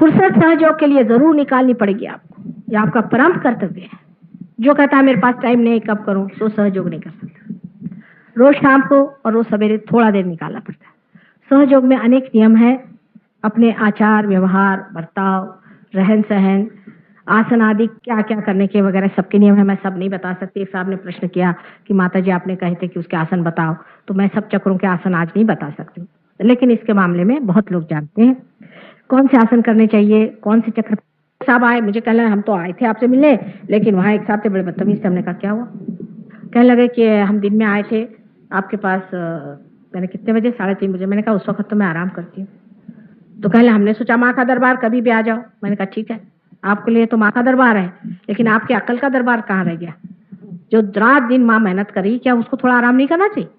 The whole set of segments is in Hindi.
फुर्सत सहयोग के लिए जरूर निकालनी पड़ेगी आपको, ये आपका परम कर्तव्य है। जो कहता है मेरे पास टाइम नहीं, कब करूं, सो सहयोग नहीं कर सकता। रोज शाम को और रोज सवेरे थोड़ा देर निकालना पड़ता है। सहयोग में अनेक नियम है, अपने आचार व्यवहार, बर्ताव, रहन सहन, आसन आदि क्या क्या करने के वगैरह सबके नियम है। मैं सब नहीं बता सकती। एक साहब ने प्रश्न किया कि माता जी आपने कहे थे कि उसके आसन बताओ, तो मैं सब चक्रों के आसन आज नहीं बता सकती, लेकिन इसके मामले में बहुत लोग जानते हैं कौन से आसन करने चाहिए, कौन से चक्र। साहब आए, मुझे कहना हम तो आए थे आपसे मिलने, लेकिन वहां एक साहब थे बड़े बदतमीज थे। हमने कहा क्या हुआ? कहने लगे कि हम दिन में आए थे आपके पास, मैंने कितने बजे? 3:30 बजे। मैंने कहा उस वक्त तो मैं आराम करती हूँ। तो कहने हमने सोचा माँ का दरबार कभी भी आ जाओ। मैंने कहा ठीक है, आपके लिए तो माँ का दरबार है, लेकिन आपके अक्ल का दरबार कहाँ रह गया? जो रात दिन माँ मेहनत कर रही, क्या उसको थोड़ा आराम नहीं करना चाहिए?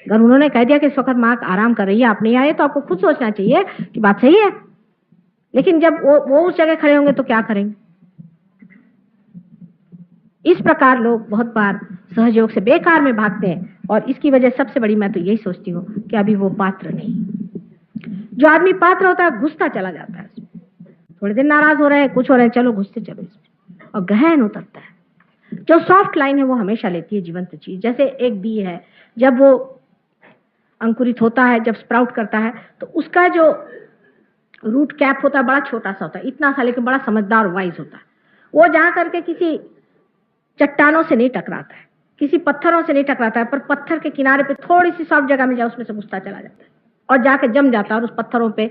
अगर उन्होंने कह दिया कि इस वक्त माँ आराम कर रही है, आप नहीं आए, तो आपको खुद सोचना चाहिए कि बात सही है। लेकिन जब वो उस जगह खड़े होंगे तो क्या करेंगे? इस प्रकार लोग बहुत बार सहयोग से बेकार में भागते हैं, और इसकी वजह सबसे बड़ी मैं तो यही सोचती हूँ कि अभी वो पात्र नहीं। जो आदमी पात्र होता है घुसता चला जाता है, थोड़े दिन नाराज हो रहे हैं, कुछ हो रहे हैं, चलो घुसते चलो इसमें, और गहन उतरता है। जो सॉफ्ट लाइन है वो हमेशा लेती है जीवंत चीज। जैसे एक बी है, जब वो अंकुरित होता है, जब स्प्राउट करता है, तो उसका जो रूट कैप होता है बड़ा छोटा सा होता है, इतना सा, लेकिन बड़ा समझदार वाइज होता है। वो जा करके किसी चट्टानों से नहीं टकराता है, किसी पत्थरों से नहीं टकराता है, पर पत्थर के किनारे पे थोड़ी सी सॉफ्ट जगह मिल जाए उसमें से घुसता चला जाता है और जाके जम जाता है, और उस पत्थरों पे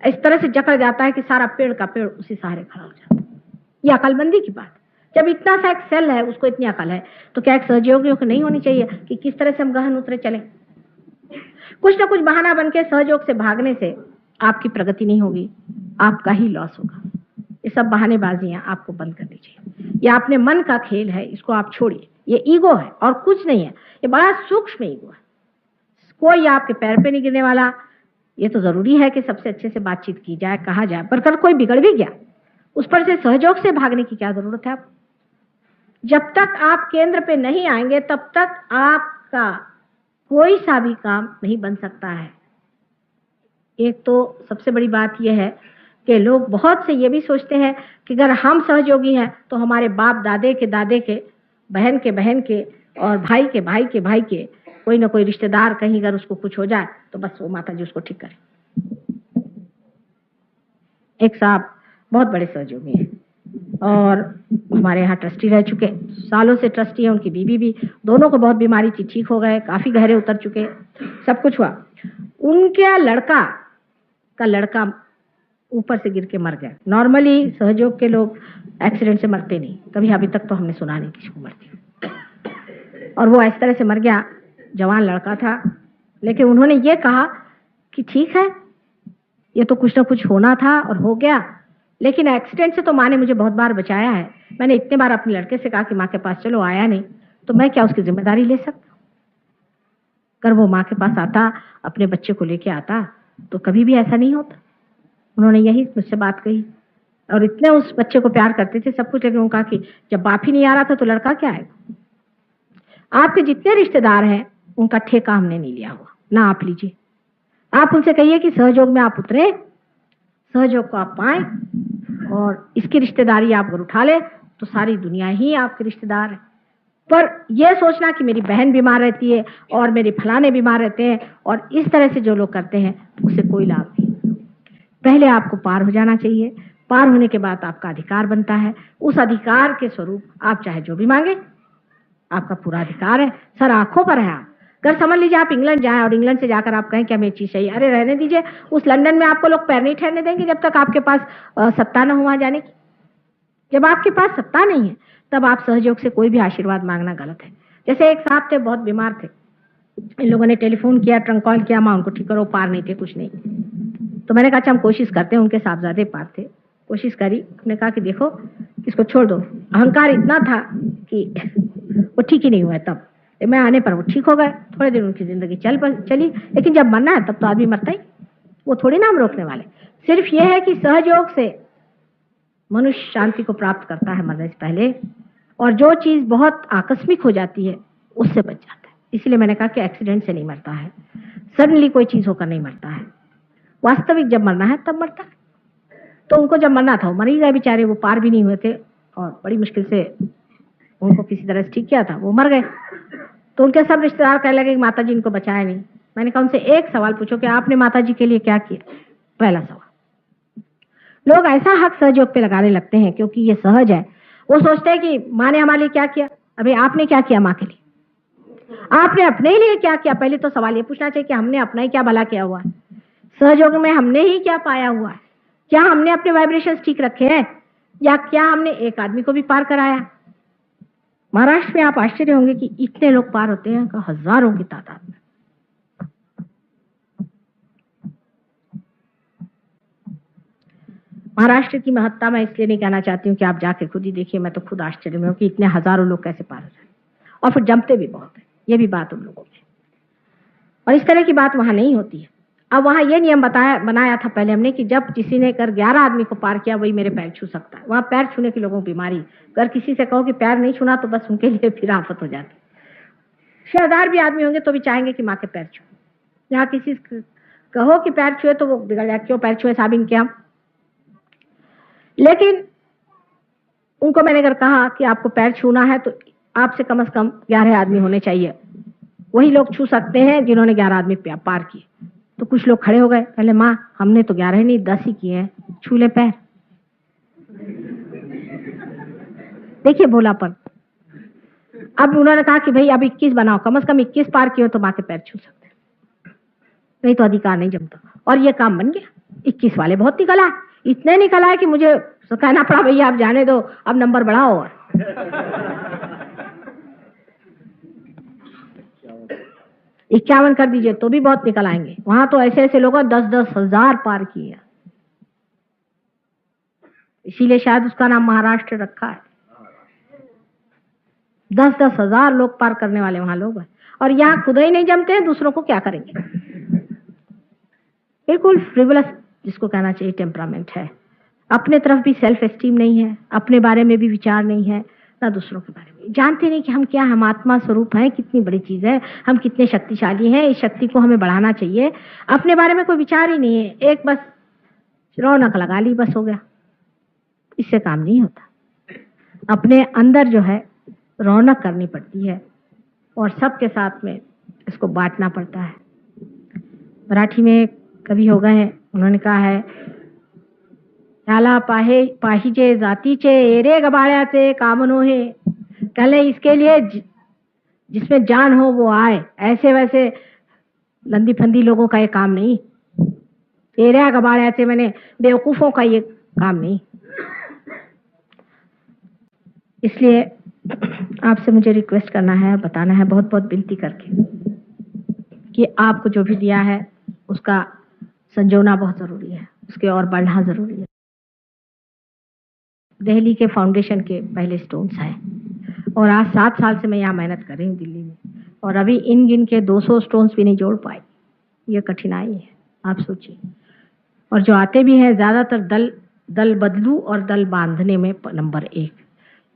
इस तरह से जकड़ जाता है कि सारा पेड़ का पेड़ उसी सहारे खड़ा हो जाता है। ये अकलमंदी की बात। जब इतना सा एक सेल है, उसको इतनी अकल है, तो क्या एक सहयोगियों को नहीं होनी चाहिए कि किस तरह से हम गहन उतरे चले? कुछ ना कुछ बहाना बन के सहयोग से भागने से आपकी प्रगति नहीं होगी, आपका ही लॉस होगा। ये सब बहानेबाजियां आपको बंद करनी चाहिए। ये अपने मन का खेल है, इसको आप छोड़िए। ये ईगो है और कुछ नहीं है, ये बड़ा सूक्ष्म ईगो है। कोई आपके पैर पे नहीं गिरने वाला। ये तो जरूरी है कि सबसे अच्छे से बातचीत की जाए, कहा जाए, पर कल कोई बिगड़ भी गया, उस पर से सहयोग से भागने की क्या जरूरत है? आप जब तक आप केंद्र पे नहीं आएंगे तब तक आपका कोई सा भी काम नहीं बन सकता है। एक तो सबसे बड़ी बात यह है कि लोग बहुत से ये भी सोचते हैं कि अगर हम सहयोगी हैं तो हमारे बाप दादे के दादे के, बहन के और भाई के कोई ना कोई रिश्तेदार कहीं अगर उसको कुछ हो जाए तो बस वो माता जी उसको ठीक करे। एक साहब बहुत बड़े सहयोगी हैं और हमारे यहाँ ट्रस्टी रह चुके, सालों से ट्रस्टी है, उनकी बीवी भी, दोनों को बहुत बीमारी थी, ठीक हो गए, काफी गहरे उतर चुके, सब कुछ हुआ। उनके लड़का ऊपर से गिर के मर गया। नॉर्मली सहयोग के लोग एक्सीडेंट से मरते नहीं, कभी अभी तक तो हमने सुना नहीं किसी को मरती। और वो इस तरह से मर गया, जवान लड़का था, लेकिन उन्होंने ये कहा कि ठीक है, ये तो कुछ ना कुछ होना था और हो गया, लेकिन एक्सीडेंट से तो माँ ने मुझे बहुत बार बचाया है। मैंने इतने बार अपने लड़के से कहा कि माँ के पास चलो, आया नहीं, तो मैं क्या उसकी जिम्मेदारी ले सकता? अगर वो माँ के पास आता, अपने बच्चे को लेके आता, तो कभी भी ऐसा नहीं होता। उन्होंने यही मुझसे बात कही, और इतने उस बच्चे को प्यार करते थे, सब कुछ, लेकिन उन्होंने कहा कि जब बाप ही नहीं आ रहा था तो लड़का क्या आएगा? आपके जितने रिश्तेदार हैं उनका ठेका हमने नहीं लिया हुआ, ना आप लीजिए। आप उनसे कहिए कि सहयोग में आप उतरे, सहयोग को आप पाएं, और इसकी रिश्तेदारी आप अगर उठा ले तो सारी दुनिया ही आपके रिश्तेदार है। पर यह सोचना कि मेरी बहन बीमार रहती है और मेरे फलाने बीमार रहते हैं, और इस तरह से जो लोग करते हैं उससे कोई लाभ नहीं। पहले आपको पार हो जाना चाहिए, पार होने के बाद आपका अधिकार बनता है। उस अधिकार के स्वरूप आप चाहे जो भी मांगे, आपका पूरा अधिकार है, सर आंखों पर है। आप अगर समझ लीजिए आप इंग्लैंड जाएं और इंग्लैंड से जाकर आप कहें कि हमें चीज चाहिए, अरे रहने दीजिए, उस लंदन में आपको लोग पैर नहीं ठहरने देंगे जब तक आपके पास सत्ता न हो वहां जाने की। जब आपके पास सत्ता नहीं है तब आप सहयोग से कोई भी आशीर्वाद मांगना गलत है। जैसे एक साहब थे, बहुत बीमार थे, इन लोगों ने टेलीफोन किया, ट्रंक कॉल किया, माँ उनको ठीक करो, पार नहीं थे, कुछ नहीं। तो मैंने कहा अच्छा हम कोशिश करते हैं, उनके साहबजादे पार थे, कोशिश करी। उन्होंने कहा कि देखो इसको छोड़ दो। अहंकार इतना था कि वो ठीक ही नहीं हुआ। तब मैं आने पर वो ठीक हो गए, थोड़े दिन उनकी जिंदगी चली, लेकिन जब मरना है तब तो आदमी मरता ही, वो थोड़ी ना हम रोकने वाले। सिर्फ ये है कि सहयोग से मनुष्य शांति को प्राप्त करता है मरने से पहले, और जो चीज बहुत आकस्मिक हो जाती है उससे बच जाता है। इसलिए मैंने कहा कि एक्सीडेंट से नहीं मरता है, सडनली कोई चीज होकर नहीं मरता है, वास्तविक जब मरना है तब मरता है। तो उनको जब मरना था वो मर ही गए बेचारे, वो पार भी नहीं हुए थे और बड़ी मुश्किल से उनको किसी तरह से ठीक किया था, वो मर गए। तो उनके सब रिश्तेदार कहने लगे कि माता जी इनको बचाया नहीं। मैंने कहा उनसे एक सवाल पूछो कि आपने माता जी के लिए क्या किया। पहला सवाल। लोग ऐसा हक सहयोग पे लगाने लगते हैं क्योंकि ये सहज है। वो सोचते हैं कि माँ ने हमारे लिए क्या किया। अभी आपने क्या किया माँ के लिए, आपने अपने लिए क्या किया। पहले तो सवाल ये पूछना चाहिए कि हमने अपना ही क्या भला किया हुआ है, सहयोग में हमने ही क्या पाया हुआ है, क्या हमने अपने वाइब्रेशंस ठीक रखे हैं, या क्या हमने एक आदमी को भी पार कराया। महाराष्ट्र में आप आश्चर्य होंगे कि इतने लोग पार होते हैं, हजारों की तादाद में। महाराष्ट्र की महत्ता मैं इसलिए नहीं कहना चाहती हूँ कि आप जाके खुद ही देखिए, मैं तो खुद आश्चर्य में हूँ कि इतने हजारों लोग कैसे पार हो जाए, और फिर जमते भी बहुत है। ये भी बात उन लोगों में, और इस तरह की बात वहां नहीं होती है। अब वहां ये नियम बनाया था पहले हमने कि जब किसी ने कर 11 आदमी को पार किया वही मेरे पैर छू सकता है। वहां पैर छूने की लोगों को बीमारी, अगर किसी से कहो कि पैर नहीं छूना तो बस उनके लिए फिर आफत हो जाती। शेरदार भी आदमी होंगे तो भी चाहेंगे कि माँ के पैर छू। यहाँ किसी कहो कि पैर छुए तो वो बिगड़ जाए, क्यों पैर छुए साहब इनके हम। लेकिन उनको मैंने अगर कहा कि आपको पैर छूना है तो आपसे कम से कम 11 आदमी होने चाहिए, वही लोग छू सकते हैं जिन्होंने 11 आदमी पार किए। तो कुछ लोग खड़े हो गए, पहले माँ हमने तो 11 नहीं 10 ही किए हैं, छू ले पैर। देखिए भोलापन। अब उन्होंने कहा कि भाई अब 21 बनाओ, कम से कम 21 पार किए तो माँ के पैर छू सकते हैं, नहीं तो अधिकार नहीं जमता। और ये काम बन गया। 21 वाले बहुत निकला, इतने निकला है कि मुझे कहना पड़ा भैया आप जाने दो, अब नंबर बढ़ाओ। और 51 कर दीजिए तो भी बहुत निकल आएंगे। वहां तो ऐसे ऐसे लोगों 10-10 हजार पार किए, इसीलिए शायद उसका नाम महाराष्ट्र रखा है। 10-10 हजार लोग पार करने वाले वहां लोग हैं, और यहाँ खुद ही नहीं जमते हैं, दूसरों को क्या करेंगे। बिल्कुल फ्रिवलस जिसको कहना चाहिए टेम्परामेंट है। अपने तरफ भी सेल्फ एस्टीम नहीं है, अपने बारे में भी विचार नहीं है, ना दूसरों के बारे में। जानते नहीं कि हम क्या, हम आत्मा स्वरूप हैं, कितनी बड़ी चीज है, हम कितने शक्तिशाली हैं, इस शक्ति को हमें बढ़ाना चाहिए। अपने बारे में कोई विचार ही नहीं है, एक बस रौनक लगा ली बस हो गया, इससे काम नहीं होता। अपने अंदर जो है रौनक करनी पड़ती है और सबके साथ में इसको बांटना पड़ता है। मराठी में कवि हो गए हैं, उन्होंने कहा है त्याला पाहिजे जातीचे एरे गबाळ्याचे काम नोहे। कहले इसके लिए जिसमें जान हो वो आए, ऐसे वैसे लंदी फंदी लोगों का ये काम नहीं। एरे गबाळ्याचे मैंने बेवकूफों का ये काम नहीं। इसलिए आपसे मुझे रिक्वेस्ट करना है, बताना है बहुत बहुत विनती करके कि आपको जो भी दिया है उसका संजोना बहुत जरूरी है, उसके और बढ़ना जरूरी है। दिल्ली के फाउंडेशन के पहले स्टोन्स हैं और आज 7 साल से मैं यहाँ मेहनत कर रही हूँ दिल्ली में, और अभी इन गिन के 200 स्टोन्स भी नहीं जोड़ पाई। ये कठिनाई है, आप सोचिए। और जो आते भी हैं ज्यादातर दल बदलू और दल बांधने में नंबर 1।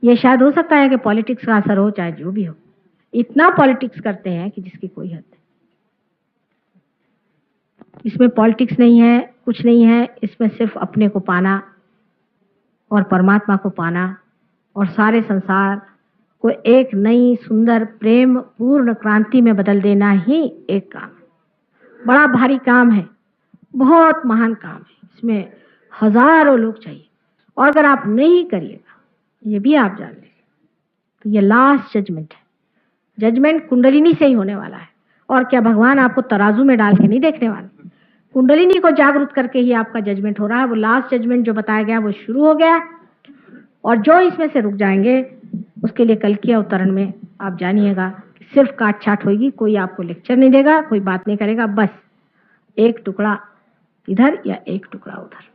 ये शायद हो सकता है कि पॉलिटिक्स का असर हो, चाहे जो भी हो। इतना पॉलिटिक्स करते हैं कि जिसकी कोई हद नहीं। इसमें पॉलिटिक्स नहीं है, कुछ नहीं है, इसमें सिर्फ अपने को पाना और परमात्मा को पाना और सारे संसार को एक नई सुंदर प्रेम पूर्ण क्रांति में बदल देना ही एक काम है। बड़ा भारी काम है, बहुत महान काम है, इसमें हजारों लोग चाहिए। और अगर आप नहीं करिएगा, ये भी आप जान लीजिए, तो ये लास्ट जजमेंट है। जजमेंट कुंडलिनी से ही होने वाला है, और क्या भगवान आपको तराजू में डाल के नहीं देखने वाले। कुंडलिनी को जागरूक करके ही आपका जजमेंट हो रहा है। वो लास्ट जजमेंट जो बताया गया वो शुरू हो गया, और जो इसमें से रुक जाएंगे उसके लिए कल के अवतरण में आप जानिएगा सिर्फ काट छाट होगी। कोई आपको लेक्चर नहीं देगा, कोई बात नहीं करेगा, बस एक टुकड़ा इधर या एक टुकड़ा उधर।